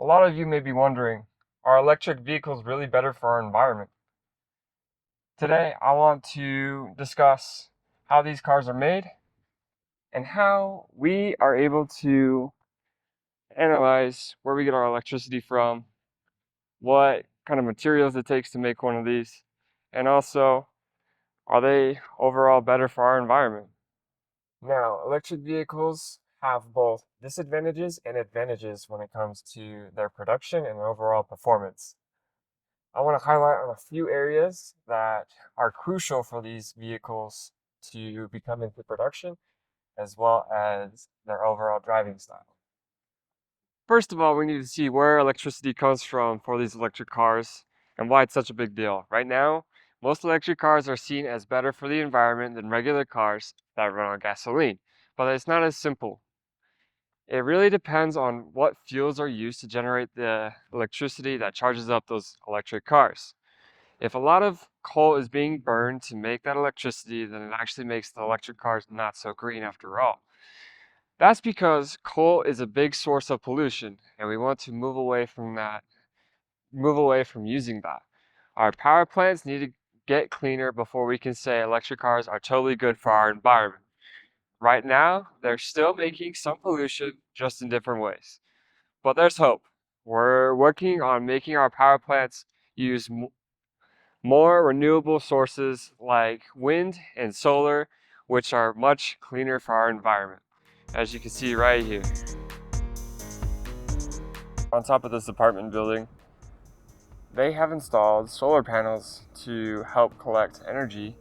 A lot of you may be wondering, are electric vehicles really better for our environment? Today, I want to discuss how these cars are made and how we are able to analyze where we get our electricity from, what kind of materials it takes to make one of these, and also, are they overall better for our environment? Now, electric vehicles have both disadvantages and advantages when it comes to their production and overall performance. I want to highlight on a few areas that are crucial for these vehicles to become into production, as well as their overall driving style. First of all, we need to see where electricity comes from for these electric cars and why it's such a big deal. Right now, most electric cars are seen as better for the environment than regular cars that run on gasoline, but it's not as simple. It really depends on what fuels are used to generate the electricity that charges up those electric cars. If a lot of coal is being burned to make that electricity, then it actually makes the electric cars not so green after all. That's because coal is a big source of pollution, and we want to move away from that, move away from using that. Our power plants need to get cleaner before we can say electric cars are totally good for our environment. Right now, they're still making some pollution, just in different ways. But there's hope. We're working on making our power plants use more renewable sources like wind and solar, which are much cleaner for our environment, as you can see right here. On top of this apartment building, they have installed solar panels to help collect energy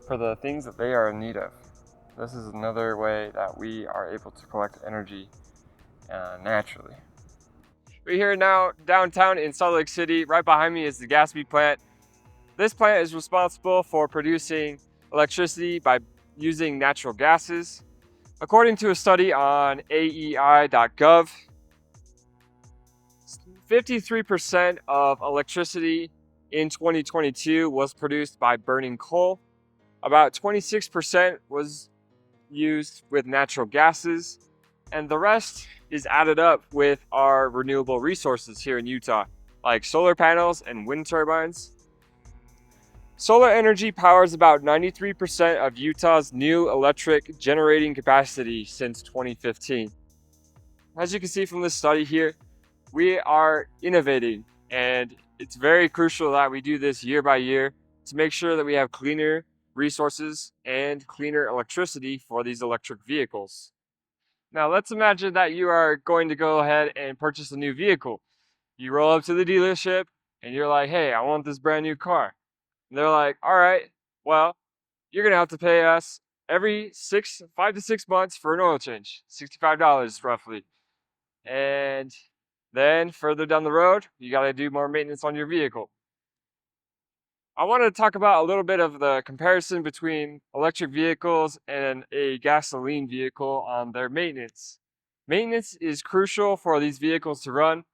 for the things that they are in need of. This is another way that we are able to collect energy naturally. We're here now downtown in Salt Lake City. Right behind me is the Gatsby plant. This plant is responsible for producing electricity by using natural gases. According to a study on AEI.gov, 53% of electricity in 2022 was produced by burning coal. About 26% was used with natural gases, and the rest is added up with our renewable resources here in Utah, like solar panels and wind turbines. Solar energy powers about 93% of Utah's new electric generating capacity since 2015. As you can see from this study here, we are innovating, and it's very crucial that we do this year by year to make sure that we have cleaner resources and cleaner electricity for these electric vehicles. Now, let's imagine that you are going to go ahead and purchase a new vehicle. You roll up to the dealership and you're like, hey, I want this brand new car. And they're like, all right, well, you're gonna have to pay us every 5 to 6 months for an oil change, $65 roughly. And then further down the road, you gotta do more maintenance on your vehicle. I want to talk about a little bit of the comparison between electric vehicles and a gasoline vehicle on their maintenance. Maintenance is crucial for these vehicles to run.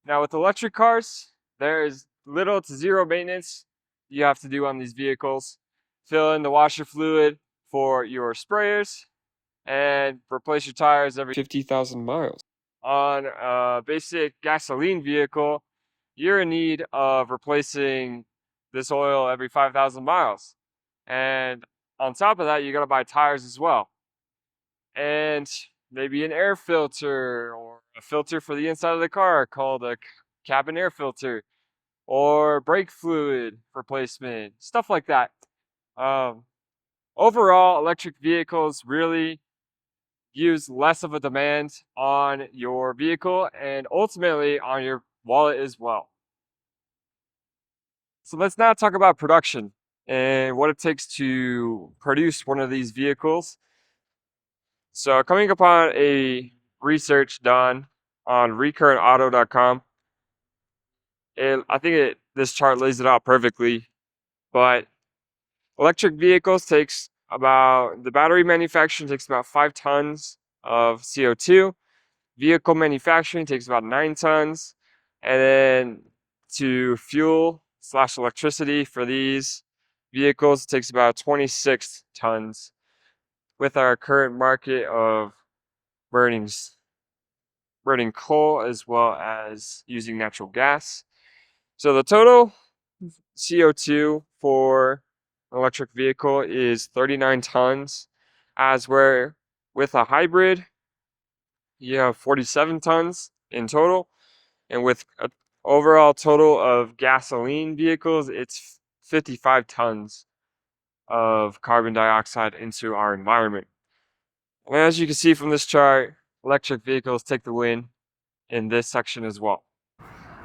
Now with electric cars, there is little to zero maintenance you have to do on these vehicles. Fill in the washer fluid for your sprayers and replace your tires every 50,000 miles. On a basic gasoline vehicle, you're in need of replacing this oil every 5,000 miles. And on top of that, you got to buy tires as well. And maybe an air filter or a filter for the inside of the car called a cabin air filter, or brake fluid replacement, stuff like that. Um, Overall, electric vehicles really use less of a demand on your vehicle and ultimately on your wallet as well. So let's now talk about production and what it takes to produce one of these vehicles. So coming upon a research done on recurrentauto.com, this chart lays it out perfectly, but electric vehicles the battery manufacturing takes about 5 tons of CO2. Vehicle manufacturing takes about 9 tons. And then to fuel / electricity for these vehicles takes about 26 tons with our current market of burnings. burning coal as well as using natural gas. So the total CO2 for an electric vehicle is 39 tons, as where with a hybrid, you have 47 tons in total. And with an overall total of gasoline vehicles, it's 55 tons of carbon dioxide into our environment. And as you can see from this chart, electric vehicles take the win in this section as well.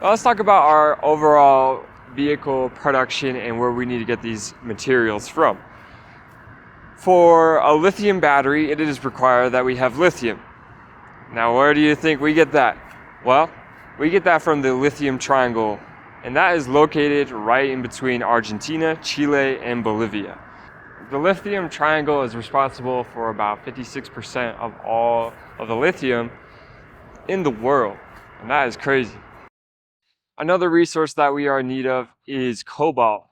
Now let's talk about our overall vehicle production and where we need to get these materials from. For a lithium battery, it is required that we have lithium. Now, where do you think we get that? Well, we get that from the lithium triangle, and that is located right in between Argentina, Chile, and Bolivia. The lithium triangle is responsible for about 56% of all of the lithium in the world, and that is crazy. Another resource that we are in need of is cobalt.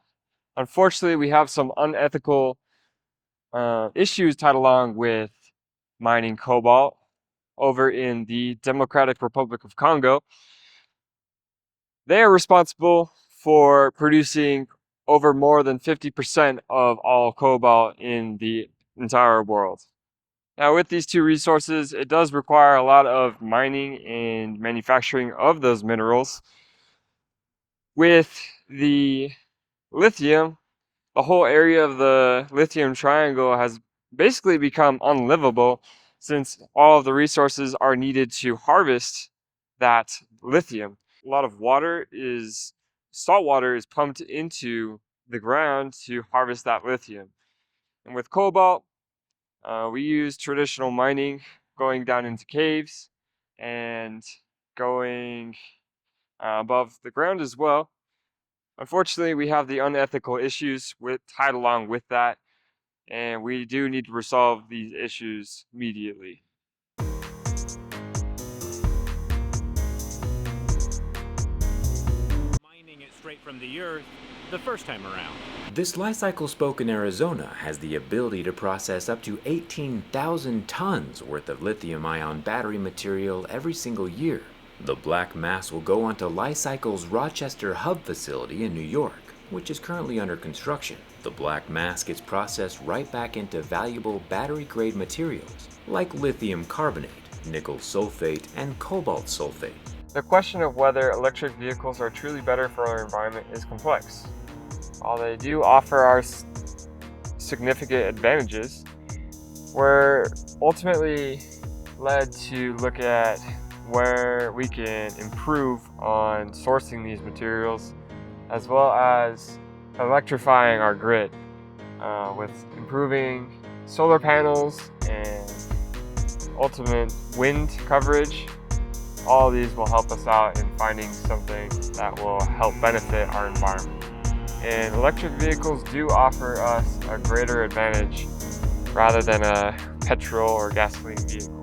Unfortunately, we have some unethical issues tied along with mining cobalt over in the Democratic Republic of Congo. They are responsible for producing over more than 50% of all cobalt in the entire world. Now, with these two resources, it does require a lot of mining and manufacturing of those minerals. With the lithium, the whole area of the lithium triangle has basically become unlivable since all of the resources are needed to harvest that lithium. A lot of salt water is pumped into the ground to harvest that lithium. And with cobalt, we use traditional mining, going down into caves and going above the ground as well. Unfortunately, we have the unethical issues tied along with that, and we do need to resolve these issues immediately. Mining it straight from the earth the first time around. This Li-Cycle spoke in Arizona has the ability to process up to 18,000 tons worth of lithium-ion battery material every single year. The black mass will go onto Li-Cycle's Rochester hub facility in New York, which is currently under construction. The black mass gets processed right back into valuable battery-grade materials like lithium carbonate, nickel sulfate, and cobalt sulfate. The question of whether electric vehicles are truly better for our environment is complex. While they do offer us significant advantages, we're ultimately led to look at where we can improve on sourcing these materials, as well as electrifying our grid with improving solar panels and ultimate wind coverage. All of these will help us out in finding something that will help benefit our environment. And electric vehicles do offer us a greater advantage rather than a petrol or gasoline vehicle.